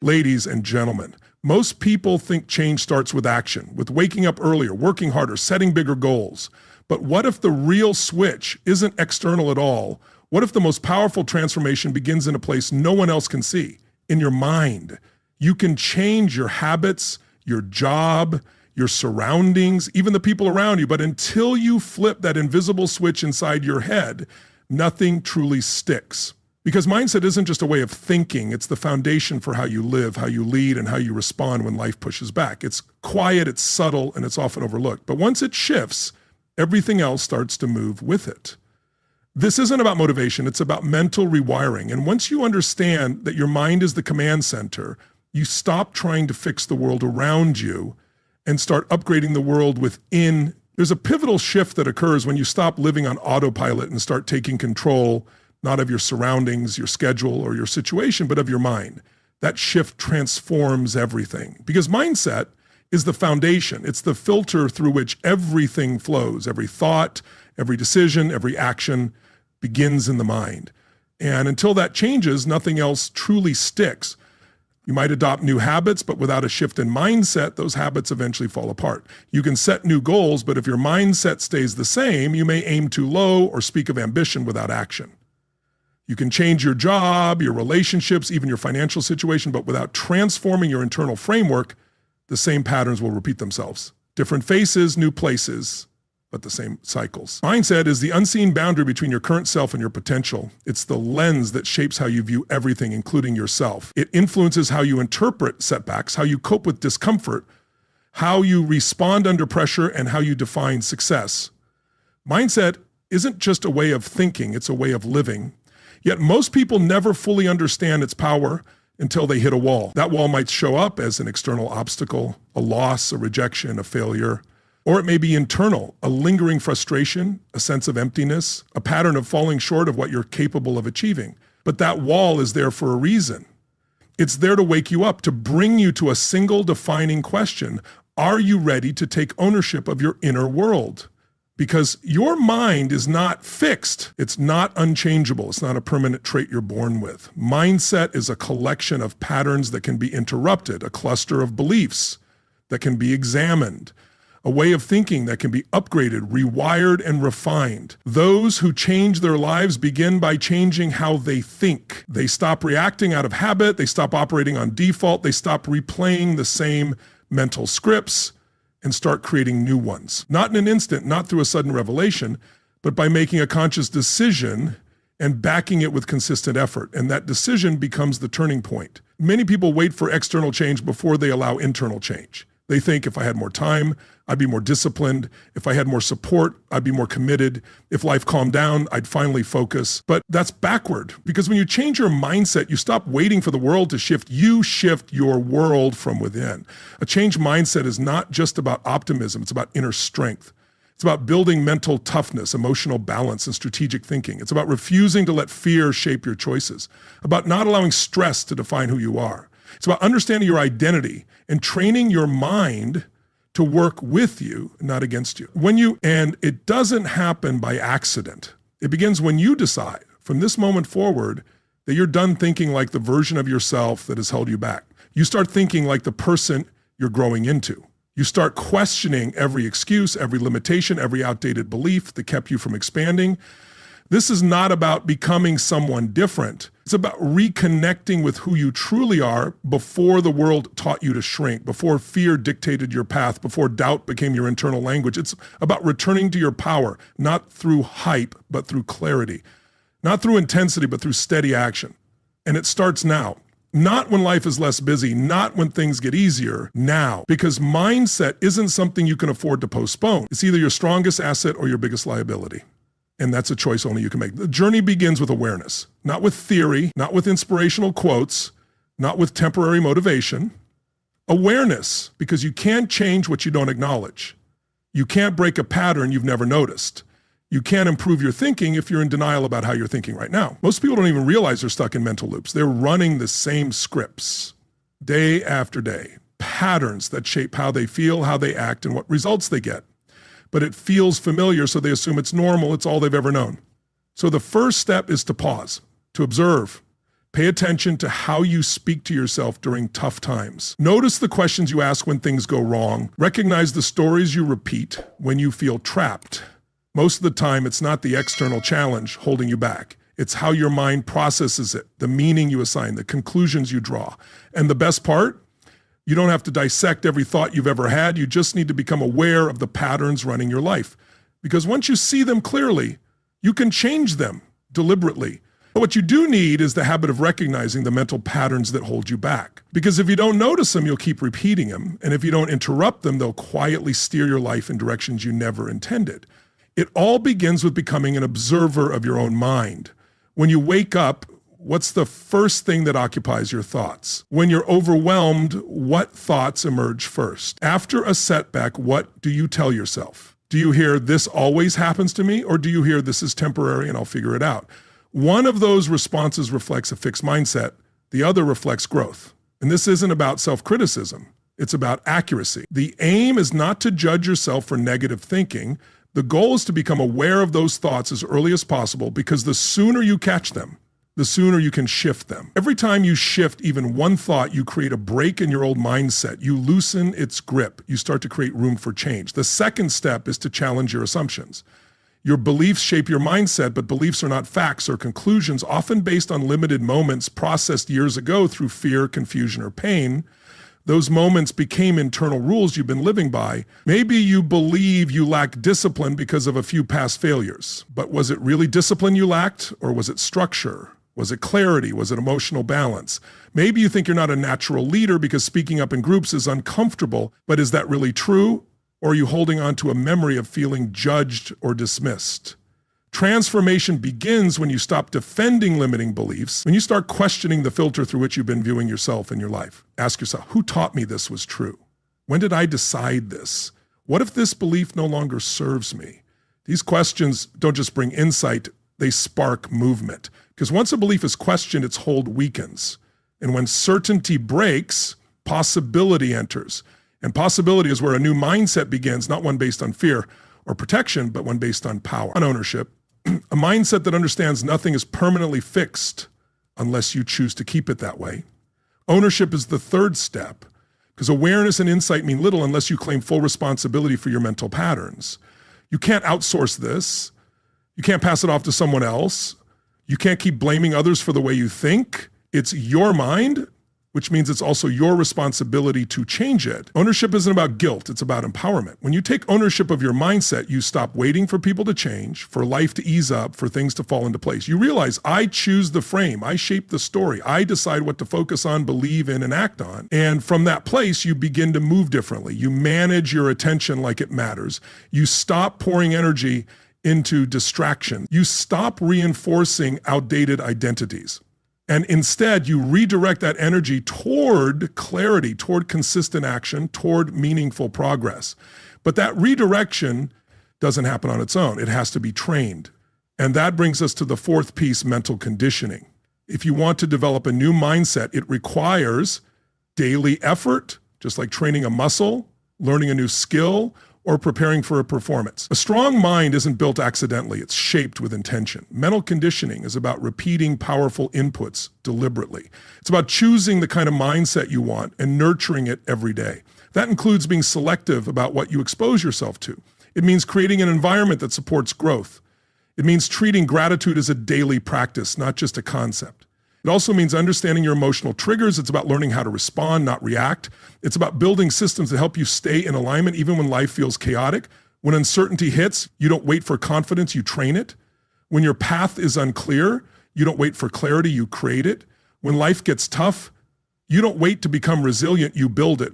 Ladies and gentlemen, most people think change starts with action, with waking up earlier, working harder, setting bigger goals. But what if the real switch isn't external at all? What if the most powerful transformation begins in a place no one else can see? In your mind. You can change your habits, your job, your surroundings, even the people around you. But until you flip that invisible switch inside your head, nothing truly sticks. Because mindset isn't just a way of thinking, it's the foundation for how you live, how you lead, and how you respond when life pushes back. It's quiet, it's subtle, and it's often overlooked. But once it shifts, everything else starts to move with it. This isn't about motivation, it's about mental rewiring. And once you understand that your mind is the command center, you stop trying to fix the world around you and start upgrading the world within. There's a pivotal shift that occurs when you stop living on autopilot and start taking control, not of your surroundings, your schedule, or your situation, but of your mind. That shift transforms everything. Because mindset is the foundation. It's the filter through which everything flows. Every thought, every decision, every action begins in the mind. And until that changes, nothing else truly sticks. You might adopt new habits, but without a shift in mindset, those habits eventually fall apart. You can set new goals, but if your mindset stays the same, you may aim too low or speak of ambition without action. You can change your job, your relationships, even your financial situation, but without transforming your internal framework, the same patterns will repeat themselves. Different faces, new places, but the same cycles. Mindset is the unseen boundary between your current self and your potential. It's the lens that shapes how you view everything, including yourself. It influences how you interpret setbacks, how you cope with discomfort, how you respond under pressure, and how you define success. Mindset isn't just a way of thinking, it's a way of living. Yet most people never fully understand its power until they hit a wall. That wall might show up as an external obstacle, a loss, a rejection, a failure, or it may be internal, a lingering frustration, a sense of emptiness, a pattern of falling short of what you're capable of achieving. But that wall is there for a reason. It's there to wake you up, to bring you to a single defining question. Are you ready to take ownership of your inner world? Because your mind is not fixed. It's not unchangeable. It's not a permanent trait you're born with. Mindset is a collection of patterns that can be interrupted, a cluster of beliefs that can be examined, a way of thinking that can be upgraded, rewired, and refined. Those who change their lives begin by changing how they think. They stop reacting out of habit. They stop operating on default. They stop replaying the same mental scripts and start creating new ones. Not in an instant, not through a sudden revelation, but by making a conscious decision and backing it with consistent effort. And that decision becomes the turning point. Many people wait for external change before they allow internal change. They think if I had more time, I'd be more disciplined. If I had more support, I'd be more committed. If life calmed down, I'd finally focus. But that's backward, because when you change your mindset, you stop waiting for the world to shift. You shift your world from within. A changed mindset is not just about optimism. It's about inner strength. It's about building mental toughness, emotional balance, and strategic thinking. It's about refusing to let fear shape your choices, about not allowing stress to define who you are. It's about understanding your identity and training your mind to work with you, not against you. And it doesn't happen by accident. It begins when you decide from this moment forward that you're done thinking like the version of yourself that has held you back. You start thinking like the person you're growing into. You start questioning every excuse, every limitation, every outdated belief that kept you from expanding. This is not about becoming someone different. It's about reconnecting with who you truly are before the world taught you to shrink, before fear dictated your path, before doubt became your internal language. It's about returning to your power, not through hype, but through clarity, not through intensity, but through steady action. And it starts now, not when life is less busy, not when things get easier, now, because mindset isn't something you can afford to postpone. It's either your strongest asset or your biggest liability. And that's a choice only you can make. The journey begins with awareness, not with theory, not with inspirational quotes, not with temporary motivation. Awareness, because you can't change what you don't acknowledge. You can't break a pattern you've never noticed. You can't improve your thinking if you're in denial about how you're thinking right now. Most people don't even realize they're stuck in mental loops. They're running the same scripts day after day, patterns that shape how they feel, how they act, and what results they get. But it feels familiar, so they assume it's normal, it's all they've ever known. So the first step is to pause, to observe, Pay attention to how you speak to yourself during tough times. Notice the questions you ask when things go wrong. Recognize the stories you repeat when you feel trapped. Most of the time, it's not the external challenge holding you back. It's how your mind processes it, the meaning you assign, the conclusions you draw. And the best part, you don't have to dissect every thought you've ever had. You just need to become aware of the patterns running your life. Because once you see them clearly, you can change them deliberately. But what you do need is the habit of recognizing the mental patterns that hold you back. Because if you don't notice them, you'll keep repeating them. And if you don't interrupt them, they'll quietly steer your life in directions you never intended. It all begins with becoming an observer of your own mind. When you wake up, what's the first thing that occupies your thoughts? When you're overwhelmed, what thoughts emerge first? After a setback, what do you tell yourself? Do you hear, this always happens to me? Or do you hear, this is temporary and I'll figure it out? One of those responses reflects a fixed mindset. The other reflects growth. And this isn't about self-criticism. It's about accuracy. The aim is not to judge yourself for negative thinking. The goal is to become aware of those thoughts as early as possible, because the sooner you catch them, the sooner you can shift them. Every time you shift even one thought, you create a break in your old mindset. You loosen its grip. You start to create room for change. The second step is to challenge your assumptions. Your beliefs shape your mindset, but beliefs are not facts or conclusions, often based on limited moments processed years ago through fear, confusion, or pain. Those moments became internal rules you've been living by. Maybe you believe you lack discipline because of a few past failures. But was it really discipline you lacked, or was it structure? Was it clarity? Was it emotional balance? Maybe you think you're not a natural leader because speaking up in groups is uncomfortable, but is that really true? Or are you holding on to a memory of feeling judged or dismissed? Transformation begins when you stop defending limiting beliefs, when you start questioning the filter through which you've been viewing yourself and your life. Ask yourself, who taught me this was true? When did I decide this? What if this belief no longer serves me? These questions don't just bring insight, they spark movement. Because once a belief is questioned, its hold weakens. And when certainty breaks, possibility enters. And possibility is where a new mindset begins, not one based on fear or protection, but one based on power, on ownership. A mindset that understands nothing is permanently fixed unless you choose to keep it that way. Ownership is the third step, because awareness and insight mean little unless you claim full responsibility for your mental patterns. You can't outsource this. You can't pass it off to someone else. You can't keep blaming others for the way you think. It's your mind, which means it's also your responsibility to change it. Ownership isn't about guilt, it's about empowerment. When you take ownership of your mindset, you stop waiting for people to change, for life to ease up, for things to fall into place. You realize, I choose the frame, I shape the story, I decide what to focus on, believe in, and act on. And from that place, you begin to move differently. You manage your attention like it matters. You stop pouring energy into distraction. You stop reinforcing outdated identities. And instead, you redirect that energy toward clarity, toward consistent action, toward meaningful progress. But that redirection doesn't happen on its own. It has to be trained. And that brings us to the fourth piece, mental conditioning. If you want to develop a new mindset, it requires daily effort, just like training a muscle, learning a new skill, or preparing for a performance. A strong mind isn't built accidentally, it's shaped with intention. Mental conditioning is about repeating powerful inputs deliberately. It's about choosing the kind of mindset you want and nurturing it every day. That includes being selective about what you expose yourself to. It means creating an environment that supports growth. It means treating gratitude as a daily practice, not just a concept. It also means understanding your emotional triggers. It's about learning how to respond, not react. It's about building systems that help you stay in alignment even when life feels chaotic. When uncertainty hits, you don't wait for confidence, you train it. When your path is unclear, you don't wait for clarity, you create it. When life gets tough, you don't wait to become resilient, you build it.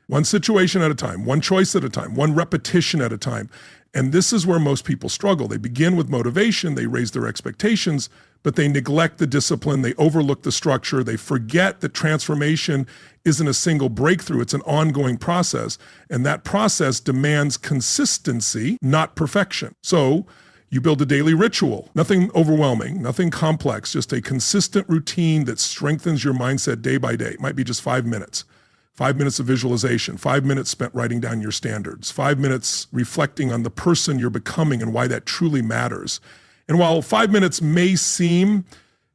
One situation at a time, one choice at a time, one repetition at a time. And this is where most people struggle. They begin with motivation, they raise their expectations, but they neglect the discipline, they overlook the structure, they forget that transformation isn't a single breakthrough, it's an ongoing process. And that process demands consistency, not perfection. So you build a daily ritual, nothing overwhelming, nothing complex, just a consistent routine that strengthens your mindset day by day. It might be just 5 minutes. 5 minutes of visualization, 5 minutes spent writing down your standards, 5 minutes reflecting on the person you're becoming and why that truly matters. And while 5 minutes may seem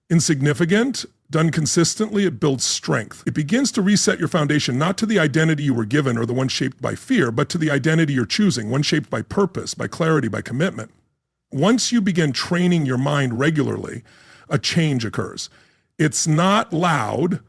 insignificant, Done consistently, it builds strength. It begins to reset your foundation, not to the identity you were given or the one shaped by fear, but to the identity you're choosing, one shaped by purpose, by clarity, by commitment. Once you begin training your mind regularly, a change occurs. It's not loud.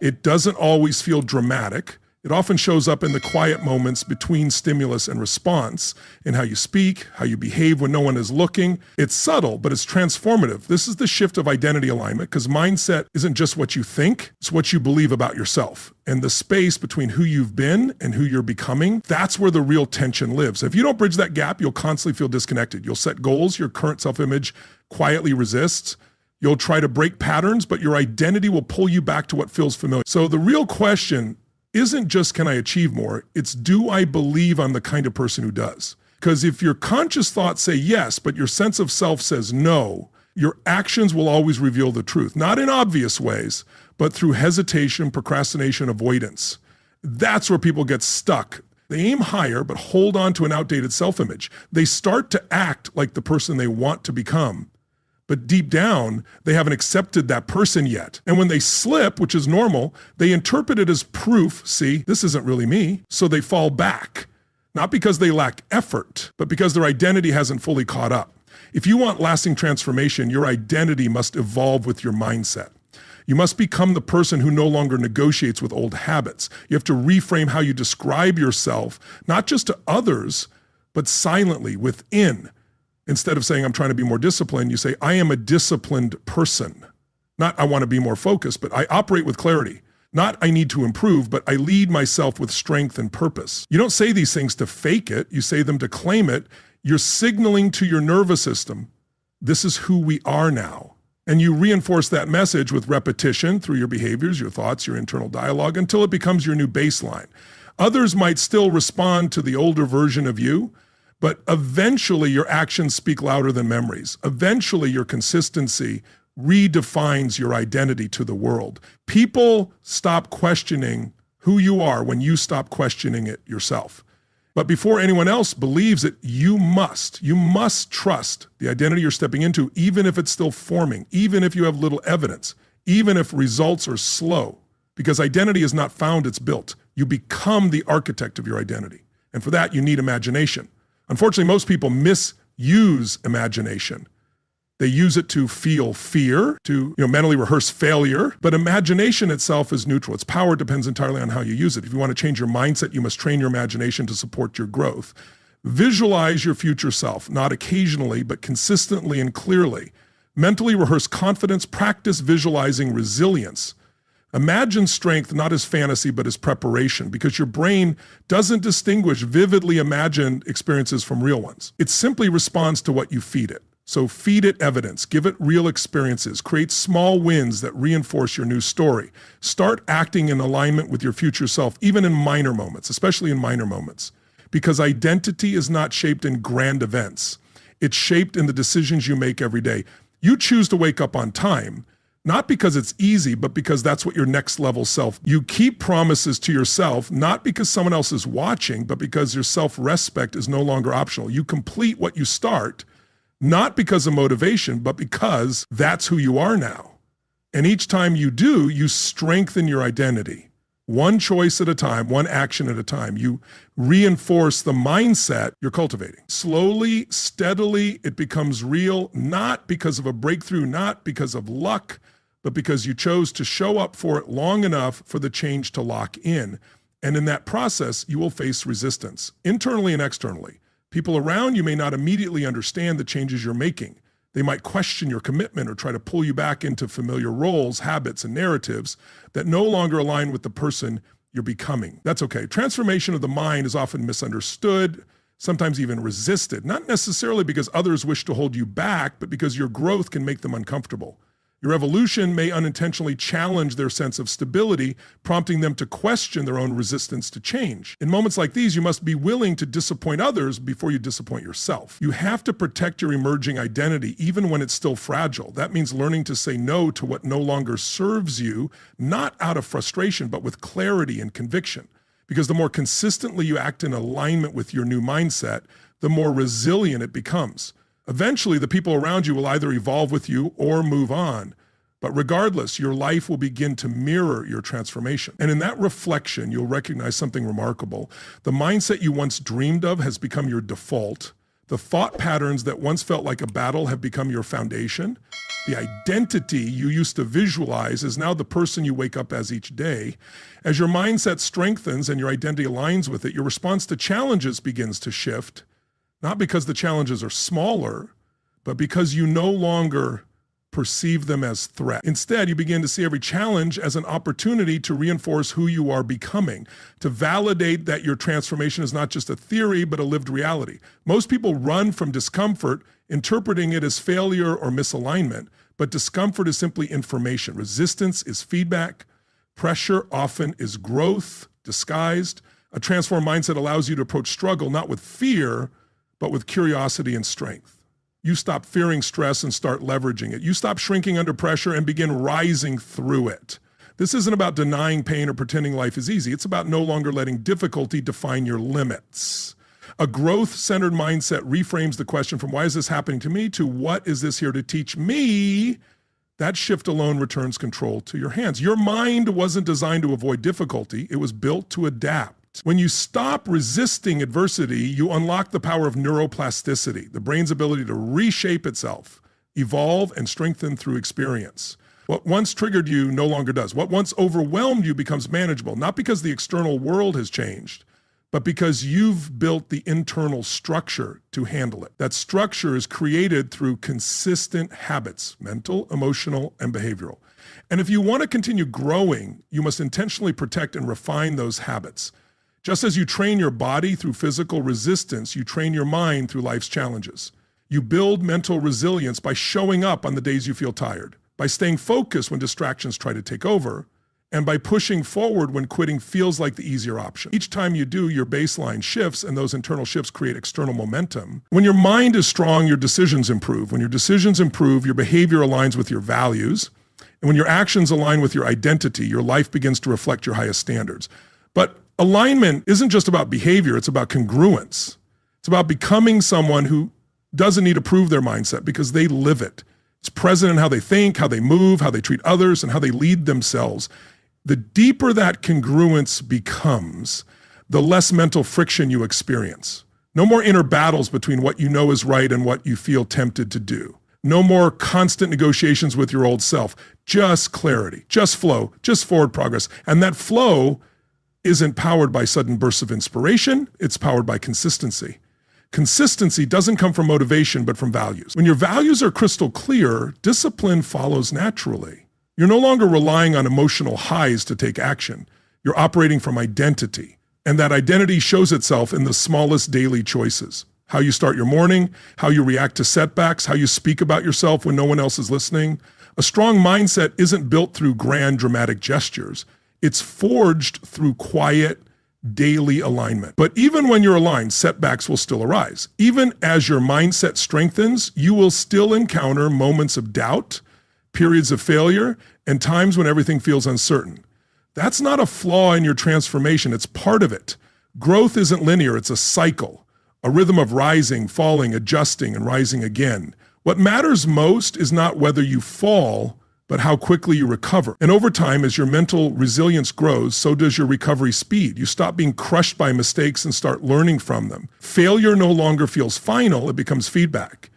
It doesn't always feel dramatic. It often shows up in the quiet moments between stimulus and response, in how you speak, how you behave when no one is looking. It's subtle, but it's transformative. This is the shift of identity alignment, because mindset isn't just what you think, it's what you believe about yourself. And the space between who you've been and who you're becoming, that's where the real tension lives. If you don't bridge that gap, you'll constantly feel disconnected. You'll set goals your current self-image quietly resists. You'll try to break patterns, but your identity will pull you back to what feels familiar. So the real question isn't just, can I achieve more? It's, do I believe I'm the kind of person who does? Because if your conscious thoughts say yes, but your sense of self says no, your actions will always reveal the truth. Not in obvious ways, but through hesitation, procrastination, avoidance. That's where people get stuck. They aim higher, but hold on to an outdated self-image. They start to act like the person they want to become, but deep down, they haven't accepted that person yet. And when they slip, which is normal, they interpret it as proof, see, this isn't really me, so they fall back. Not because they lack effort, but because their identity hasn't fully caught up. If you want lasting transformation, your identity must evolve with your mindset. You must become the person who no longer negotiates with old habits. You have to reframe how you describe yourself, not just to others, but silently within. Instead of saying, I'm trying to be more disciplined, you say, I am a disciplined person. Not, I want to be more focused, but I operate with clarity. Not, I need to improve, but I lead myself with strength and purpose. You don't say these things to fake it. You say them to claim it. You're signaling to your nervous system, this is who we are now. And you reinforce that message with repetition through your behaviors, your thoughts, your internal dialogue, until it becomes your new baseline. Others might still respond to the older version of you, but eventually your actions speak louder than memories. Eventually your consistency redefines your identity to the world. People stop questioning who you are when you stop questioning it yourself. But before anyone else believes it, you must trust the identity you're stepping into, even if it's still forming, even if you have little evidence, even if results are slow. Because identity is not found, it's built. You become the architect of your identity. And for that, you need imagination. Unfortunately, most people misuse imagination. They use it to feel fear, to mentally rehearse failure, but imagination itself is neutral. Its power depends entirely on how you use it. If you want to change your mindset, you must train your imagination to support your growth. Visualize your future self, not occasionally, but consistently and clearly. Mentally rehearse confidence, practice visualizing resilience. Imagine strength not as fantasy, but as preparation, because your brain doesn't distinguish vividly imagined experiences from real ones. It simply responds to what you feed it. So feed it evidence, give it real experiences, create small wins that reinforce your new story. Start acting in alignment with your future self, even in minor moments, especially in minor moments. Because identity is not shaped in grand events. It's shaped in the decisions you make every day. You choose to wake up on time, not because it's easy, but because that's what your next level self. You keep promises to yourself, not because someone else is watching, but because your self-respect is no longer optional. You complete what you start, not because of motivation, but because that's who you are now. And each time you do, you strengthen your identity. One choice at a time, one action at a time. You reinforce the mindset you're cultivating. Slowly, steadily, it becomes real, not because of a breakthrough, not because of luck, but because you chose to show up for it long enough for the change to lock in. And in that process, you will face resistance, internally and externally. People around you may not immediately understand the changes you're making. They might question your commitment or try to pull you back into familiar roles, habits, and narratives that no longer align with the person you're becoming. That's okay. Transformation of the mind is often misunderstood, sometimes even resisted, not necessarily because others wish to hold you back, but because your growth can make them uncomfortable. Your evolution may unintentionally challenge their sense of stability, prompting them to question their own resistance to change. In moments like these, you must be willing to disappoint others before you disappoint yourself. You have to protect your emerging identity, even when it's still fragile. That means learning to say no to what no longer serves you, not out of frustration, but with clarity and conviction. Because the more consistently you act in alignment with your new mindset, the more resilient it becomes. Eventually, the people around you will either evolve with you or move on. But regardless, your life will begin to mirror your transformation. And in that reflection, you'll recognize something remarkable. The mindset you once dreamed of has become your default. The thought patterns that once felt like a battle have become your foundation. The identity you used to visualize is now the person you wake up as each day. As your mindset strengthens and your identity aligns with it, your response to challenges begins to shift, not because the challenges are smaller, but because you no longer perceive them as threat. Instead, you begin to see every challenge as an opportunity to reinforce who you are becoming, to validate that your transformation is not just a theory, but a lived reality. Most people run from discomfort, interpreting it as failure or misalignment, but discomfort is simply information. Resistance is feedback. Pressure often is growth disguised. A transformed mindset allows you to approach struggle not with fear, but with curiosity and strength. You stop fearing stress and start leveraging it. You stop shrinking under pressure and begin rising through it. This isn't about denying pain or pretending life is easy. It's about no longer letting difficulty define your limits. A growth-centered mindset reframes the question from why is this happening to me to what is this here to teach me? That shift alone returns control to your hands. Your mind wasn't designed to avoid difficulty. It was built to adapt. When you stop resisting adversity, you unlock the power of neuroplasticity, the brain's ability to reshape itself, evolve, and strengthen through experience. What once triggered you no longer does. What once overwhelmed you becomes manageable, not because the external world has changed, but because you've built the internal structure to handle it. That structure is created through consistent habits, mental, emotional, and behavioral. And if you want to continue growing, you must intentionally protect and refine those habits. Just as you train your body through physical resistance, you train your mind through life's challenges. You build mental resilience by showing up on the days you feel tired, by staying focused when distractions try to take over, and by pushing forward when quitting feels like the easier option. Each time you do, your baseline shifts, and those internal shifts create external momentum. When your mind is strong, your decisions improve. When your decisions improve, your behavior aligns with your values. And when your actions align with your identity, your life begins to reflect your highest standards. But alignment isn't just about behavior, it's about congruence. It's about becoming someone who doesn't need to prove their mindset because they live it. It's present in how they think, how they move, how they treat others, and how they lead themselves. The deeper that congruence becomes, the less mental friction you experience. No more inner battles between what you know is right and what you feel tempted to do. No more constant negotiations with your old self. Just clarity, just flow, just forward progress. And that flow isn't powered by sudden bursts of inspiration, it's powered by consistency. Consistency doesn't come from motivation, but from values. When your values are crystal clear, discipline follows naturally. You're no longer relying on emotional highs to take action. You're operating from identity. And that identity shows itself in the smallest daily choices. How you start your morning, how you react to setbacks, how you speak about yourself when no one else is listening. A strong mindset isn't built through grand dramatic gestures. It's forged through quiet, daily alignment. But even when you're aligned, setbacks will still arise. Even as your mindset strengthens, you will still encounter moments of doubt, periods of failure, and times when everything feels uncertain. That's not a flaw in your transformation, it's part of it. Growth isn't linear, it's a cycle, a rhythm of rising, falling, adjusting, and rising again. What matters most is not whether you fall, but how quickly you recover. And over time, as your mental resilience grows, so does your recovery speed. You stop being crushed by mistakes and start learning from them. Failure no longer feels final, it becomes feedback.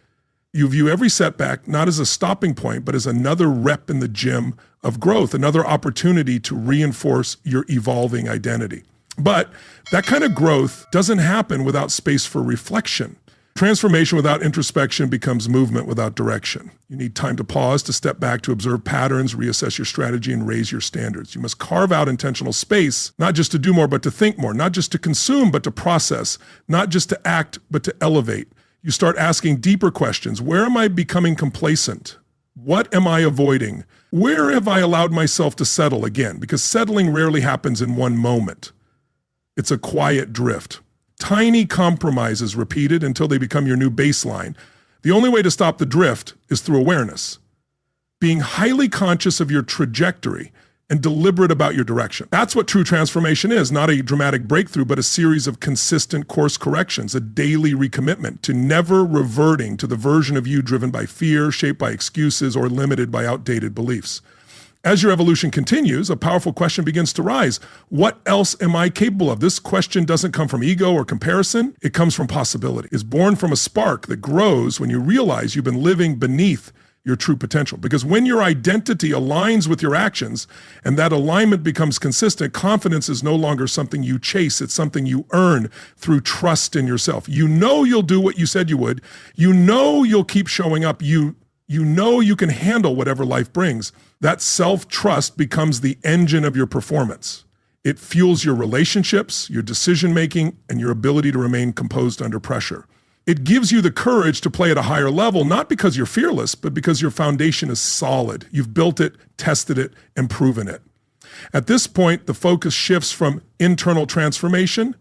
You view every setback not as a stopping point, but as another rep in the gym of growth, another opportunity to reinforce your evolving identity. But that kind of growth doesn't happen without space for reflection. Transformation without introspection becomes movement without direction. You need time to pause, to step back, to observe patterns, reassess your strategy, and raise your standards. You must carve out intentional space, not just to do more, but to think more, not just to consume, but to process, not just to act, but to elevate. You start asking deeper questions. Where am I becoming complacent? What am I avoiding? Where have I allowed myself to settle again? Because settling rarely happens in one moment. It's a quiet drift. Tiny compromises repeated until they become your new baseline. The only way to stop the drift is through awareness. Being highly conscious of your trajectory, and deliberate about your direction. That's what true transformation is, not a dramatic breakthrough, but a series of consistent course corrections, a daily recommitment to never reverting to the version of you driven by fear, shaped by excuses, or limited by outdated beliefs. As your evolution continues, a powerful question begins to rise. What else am I capable of? This question doesn't come from ego or comparison. It comes from possibility. It's born from a spark that grows when you realize you've been living beneath your true potential. Because when your identity aligns with your actions and that alignment becomes consistent, confidence is no longer something you chase. It's something you earn through trust in yourself. You know you'll do what you said you would. You know you'll keep showing up. You know you can handle whatever life brings. That self-trust becomes the engine of your performance. It fuels your relationships, your decision-making, and your ability to remain composed under pressure. It gives you the courage to play at a higher level, not because you're fearless, but because your foundation is solid. You've built it, tested it, and proven it. At this point, the focus shifts from internal transformation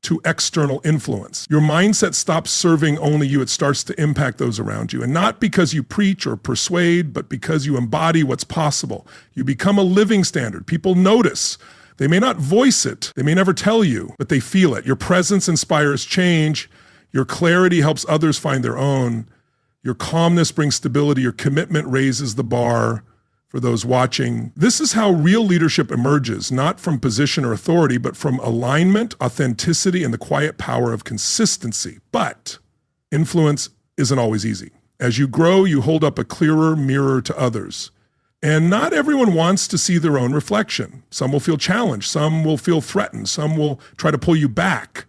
to external influence. Your mindset stops serving only you. It starts to impact those around you. And not because you preach or persuade, but because you embody what's possible. You become a living standard. People notice. They may not voice it. They may never tell you, but they feel it. Your presence inspires change. Your clarity helps others find their own. Your calmness brings stability. Your commitment raises the bar for those watching. This is how real leadership emerges, not from position or authority, but from alignment, authenticity, and the quiet power of consistency. But influence isn't always easy. As you grow, you hold up a clearer mirror to others. And not everyone wants to see their own reflection. Some will feel challenged. Some will feel threatened. Some will try to pull you back.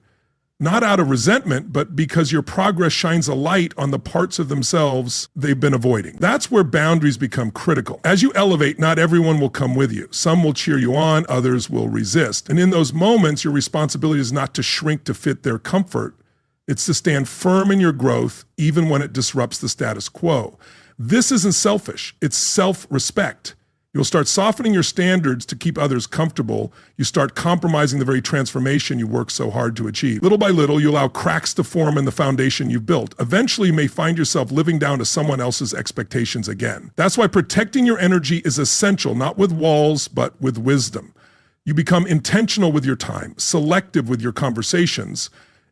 Not out of resentment, but because your progress shines a light on the parts of themselves they've been avoiding. That's where boundaries become critical. As you elevate, not everyone will come with you. Some will cheer you on, others will resist. And in those moments, your responsibility is not to shrink to fit their comfort. It's to stand firm in your growth, even when it disrupts the status quo. This isn't selfish, it's self-respect. You'll start softening your standards to keep others comfortable. You start compromising the very transformation you work so hard to achieve. Little by little, you allow cracks to form in the foundation you've built. Eventually, you may find yourself living down to someone else's expectations again. That's why protecting your energy is essential, not with walls, but with wisdom. You become intentional with your time, selective with your conversations,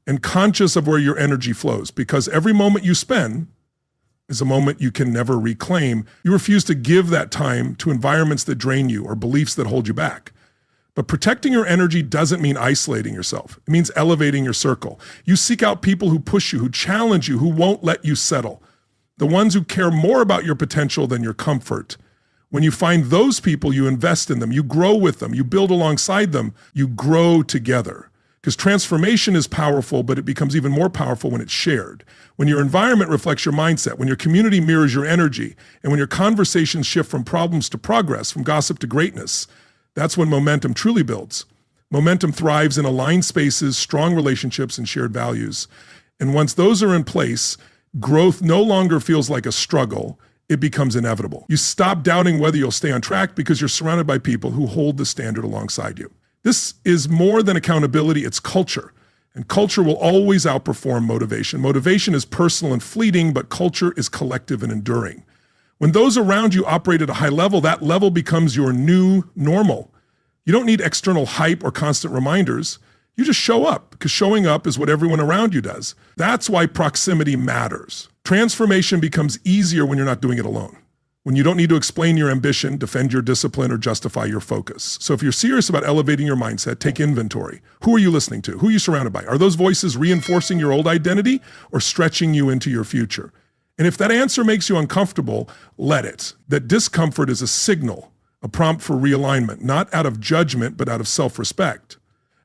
and conscious of where your energy flows, because every moment you spend is a moment you can never reclaim. You refuse to give that time to environments that drain you or beliefs that hold you back. But protecting your energy doesn't mean isolating yourself. It means elevating your circle. You seek out people who push you, who challenge you, who won't let you settle. The ones who care more about your potential than your comfort. When you find those people, you invest in them, you grow with them, you build alongside them, you grow together. Because transformation is powerful, but it becomes even more powerful when it's shared. When your environment reflects your mindset, when your community mirrors your energy, and when your conversations shift from problems to progress, from gossip to greatness, that's when momentum truly builds. Momentum thrives in aligned spaces, strong relationships, and shared values. And once those are in place, growth no longer feels like a struggle. It becomes inevitable. You stop doubting whether you'll stay on track because you're surrounded by people who hold the standard alongside you. This is more than accountability, it's culture. And culture will always outperform motivation. Motivation is personal and fleeting, but culture is collective and enduring. When those around you operate at a high level, that level becomes your new normal. You don't need external hype or constant reminders. You just show up, because showing up is what everyone around you does. That's why proximity matters. Transformation becomes easier when you're not doing it alone. When you don't need to explain your ambition, defend your discipline, or justify your focus. So if you're serious about elevating your mindset, take inventory. Who are you listening to? Who are you surrounded by? Are those voices reinforcing your old identity or stretching you into your future? And if that answer makes you uncomfortable, let it. That discomfort is a signal, a prompt for realignment, not out of judgment, but out of self-respect,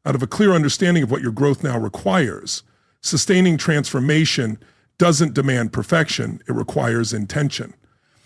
out of a clear understanding of what your growth now requires. Sustaining transformation doesn't demand perfection, it requires intention.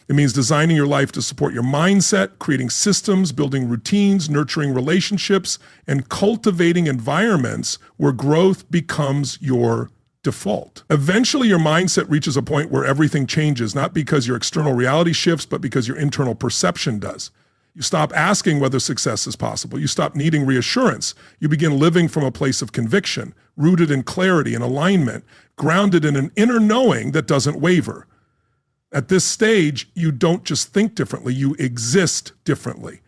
It means designing your life to support your mindset, creating systems, building routines, nurturing relationships, and cultivating environments where growth becomes your default. Eventually, your mindset reaches a point where everything changes, not because your external reality shifts, but because your internal perception does. You stop asking whether success is possible. You stop needing reassurance. You begin living from a place of conviction, rooted in clarity and alignment, grounded in an inner knowing that doesn't waver. At this stage, you don't just think differently, you exist differently.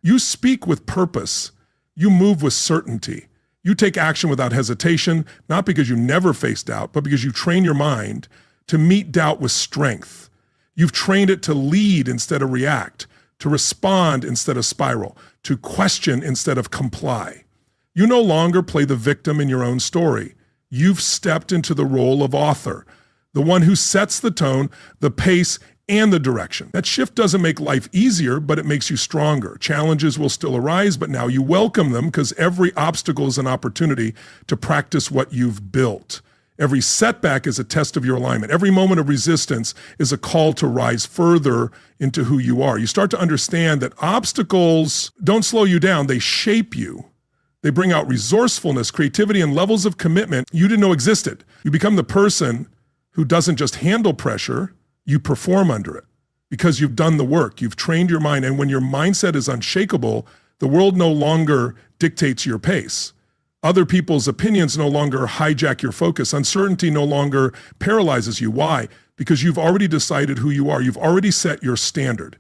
You speak with purpose. You move with certainty. You take action without hesitation, not because you never face doubt, but because you train your mind to meet doubt with strength. You've trained it to lead instead of react, to respond instead of spiral, to question instead of comply. You no longer play the victim in your own story. You've stepped into the role of author, the one who sets the tone, the pace, and the direction. That shift doesn't make life easier, but it makes you stronger. Challenges will still arise, but now you welcome them because every obstacle is an opportunity to practice what you've built. Every setback is a test of your alignment. Every moment of resistance is a call to rise further into who you are. You start to understand that obstacles don't slow you down, they shape you. They bring out resourcefulness, creativity, and levels of commitment you didn't know existed. You become the person who doesn't just handle pressure, you perform under it because you've done the work. You've trained your mind. And when your mindset is unshakable, the world no longer dictates your pace. Other people's opinions no longer hijack your focus. Uncertainty no longer paralyzes you. Why? Because you've already decided who you are. You've already set your standard.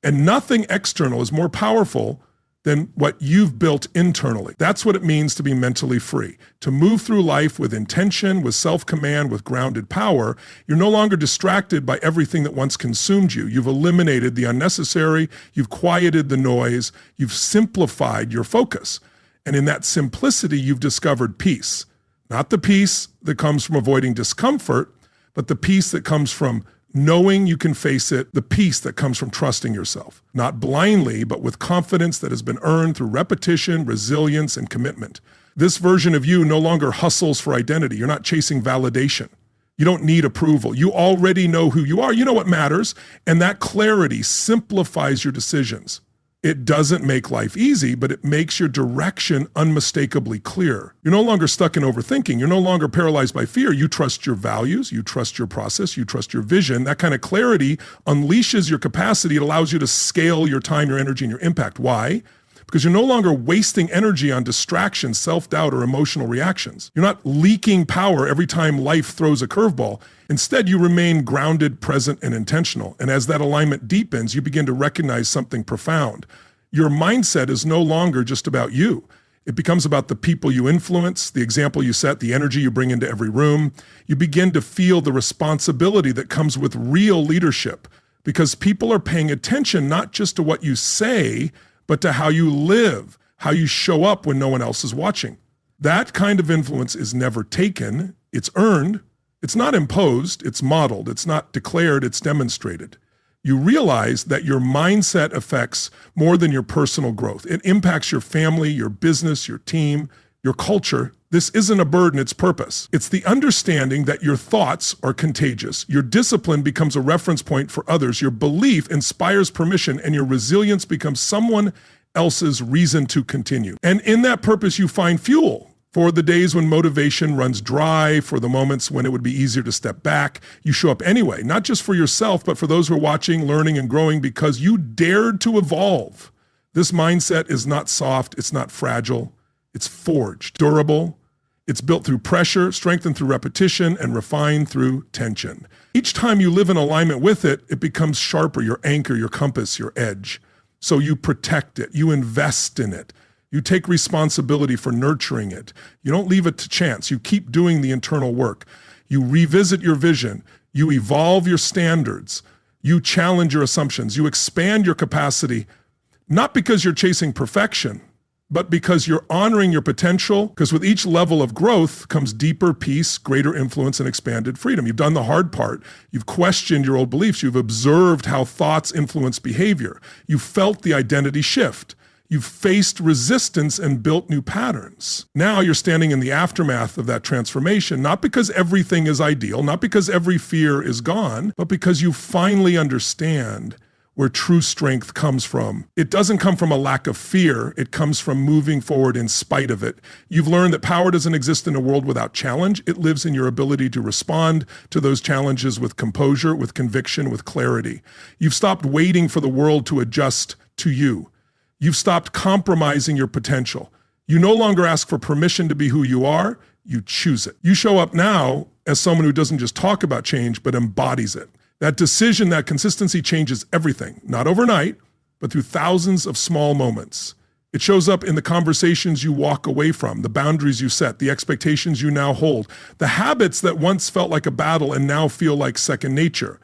And nothing external is more powerful than what you've built internally. That's what it means to be mentally free, to move through life with intention, with self-command, with grounded power. You're no longer distracted by everything that once consumed you. You've eliminated the unnecessary, you've quieted the noise, you've simplified your focus. And in that simplicity, you've discovered peace. Not the peace that comes from avoiding discomfort, but the peace that comes from knowing you can face it, the peace that comes from trusting yourself, not blindly, but with confidence that has been earned through repetition, resilience, and commitment. This version of you no longer hustles for identity. You're not chasing validation. You don't need approval. You already know who you are. You know what matters. And that clarity simplifies your decisions. It doesn't make life easy, but it makes your direction unmistakably clear. You're no longer stuck in overthinking. You're no longer paralyzed by fear. You trust your values, you trust your process, you trust your vision. That kind of clarity unleashes your capacity. It allows you to scale your time, your energy, and your impact. Why? Because you're no longer wasting energy on distractions, self-doubt, or emotional reactions. You're not leaking power every time life throws a curveball. Instead, you remain grounded, present, and intentional. And as that alignment deepens, you begin to recognize something profound. Your mindset is no longer just about you. It becomes about the people you influence, the example you set, the energy you bring into every room. You begin to feel the responsibility that comes with real leadership because people are paying attention not just to what you say, but to how you live, how you show up when no one else is watching. That kind of influence is never taken, it's earned, it's not imposed, it's modeled, it's not declared, it's demonstrated. You realize that your mindset affects more than your personal growth. It impacts your family, your business, your team, your culture. This isn't a burden, it's purpose. It's the understanding that your thoughts are contagious. Your discipline becomes a reference point for others. Your belief inspires permission, and your resilience becomes someone else's reason to continue. And in that purpose, you find fuel for the days when motivation runs dry, for the moments when it would be easier to step back. You show up anyway, not just for yourself, but for those who are watching, learning, and growing because you dared to evolve. This mindset is not soft, it's not fragile. It's forged, durable. It's built through pressure, strengthened through repetition, and refined through tension. Each time you live in alignment with it, it becomes sharper, your anchor, your compass, your edge. So you protect it, you invest in it, you take responsibility for nurturing it. You don't leave it to chance, you keep doing the internal work. You revisit your vision, you evolve your standards, you challenge your assumptions, you expand your capacity, not because you're chasing perfection, but because you're honoring your potential, because with each level of growth comes deeper peace, greater influence, and expanded freedom. You've done the hard part. You've questioned your old beliefs. You've observed how thoughts influence behavior. You've felt the identity shift. You've faced resistance and built new patterns. Now you're standing in the aftermath of that transformation, not because everything is ideal, not because every fear is gone, but because you finally understand where true strength comes from. It doesn't come from a lack of fear. It comes from moving forward in spite of it. You've learned that power doesn't exist in a world without challenge. It lives in your ability to respond to those challenges with composure, with conviction, with clarity. You've stopped waiting for the world to adjust to you. You've stopped compromising your potential. You no longer ask for permission to be who you are. You choose it. You show up now as someone who doesn't just talk about change, but embodies it. That decision, that consistency changes everything. Not overnight, but through thousands of small moments. It shows up in the conversations you walk away from, the boundaries you set, the expectations you now hold, the habits that once felt like a battle and now feel like second nature.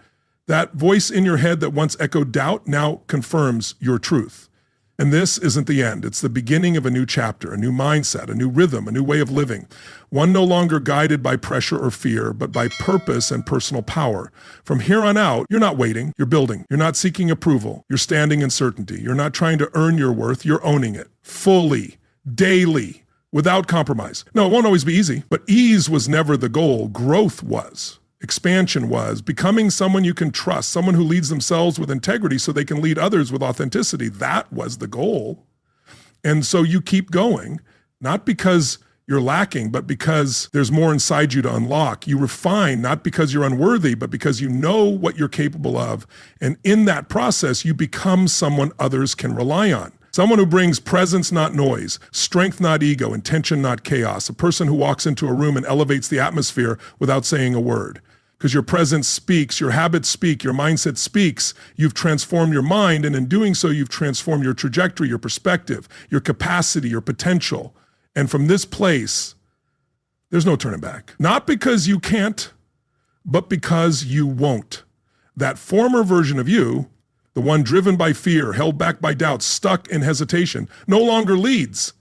That voice in your head that once echoed doubt now confirms your truth. And this isn't the end. It's the beginning of a new chapter, a new mindset, a new rhythm, a new way of living. One no longer guided by pressure or fear, but by purpose and personal power. From here on out, you're not waiting, you're building. You're not seeking approval, you're standing in certainty. You're not trying to earn your worth, you're owning it. Fully, daily, without compromise. No, it won't always be easy, but ease was never the goal. Growth was. Expansion was. Becoming someone you can trust, someone who leads themselves with integrity so they can lead others with authenticity. That was the goal. And so you keep going, not because you're lacking, but because there's more inside you to unlock. You refine, not because you're unworthy, but because you know what you're capable of. And in that process, you become someone others can rely on. Someone who brings presence, not noise, strength, not ego, intention, not chaos. A person who walks into a room and elevates the atmosphere without saying a word. Because your presence speaks, your habits speak, your mindset speaks. You've transformed your mind, and in doing so, you've transformed your trajectory, your perspective, your capacity, your potential. And from this place, there's no turning back. Not because you can't, but because you won't. That former version of you, the one driven by fear, held back by doubt, stuck in hesitation, no longer leads.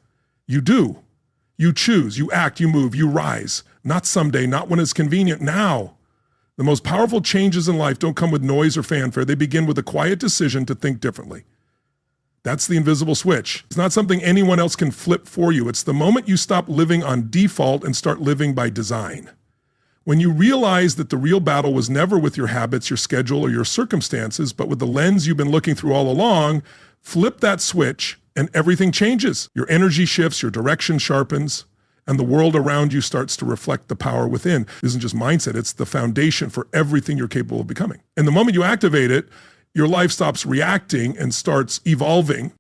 You do. You choose, you act, you move, you rise. Not someday, not when it's convenient, now. The most powerful changes in life don't come with noise or fanfare. They begin with a quiet decision to think differently. That's the invisible switch. It's not something anyone else can flip for you. It's the moment you stop living on default and start living by design. When you realize that the real battle was never with your habits, your schedule, or your circumstances, but with the lens you've been looking through all along, flip that switch and everything changes. Your energy shifts, your direction sharpens, and the world around you starts to reflect the power within. This isn't just mindset, it's the foundation for everything you're capable of becoming. And the moment you activate it, your life stops reacting and starts evolving.